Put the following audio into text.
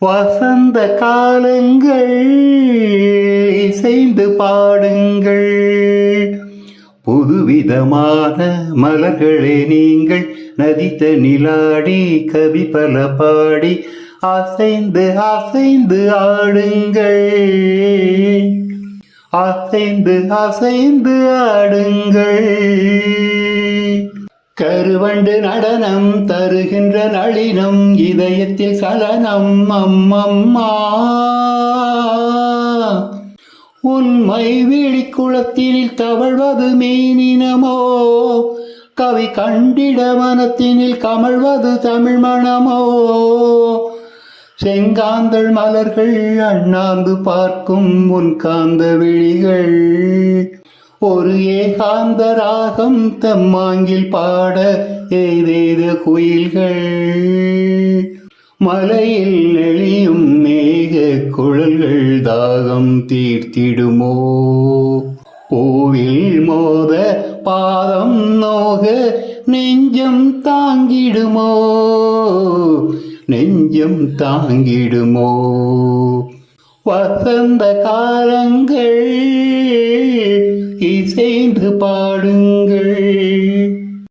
வசந்த காலங்கள் இசைந்து பாடுங்கள், புதுவிதமான மலர்களே நீங்கள் நதித்த நிலாடி கவி பல பாடி அசைந்து அசைந்து ஆடுங்கள், அசைந்து அசைந்து ஆடுங்கள். கருவண்டு நடனம் தருகின்ற நளினம், இதயத்தில் சலனம் அம்மம்மா. உண்மை விழிக்குளத்தினில் தவழ்வது மீனினமோ, கவி கண்டிட மனத்தினில் கமழ்வது தமிழ் மணமோ. செங்காந்தள் மலர்கள் அண்ணாந்து பார்க்கும் உன் காந்த விழிகள், ஒரு ஏகாந்த ராகம் தம்மாங்கில் பாட ஏதேத குயில்கள். மலையில் நெளியும் மேக குழல்கள் தாகம் தீர்த்திடுமோ, பூவில் மோத பாதம் நோக நெஞ்சம் தாங்கிடுமோ, நெஞ்சம் தாங்கிடுமோ. வசந்த காலங்கள் இசைந்து பாடுங்கள்.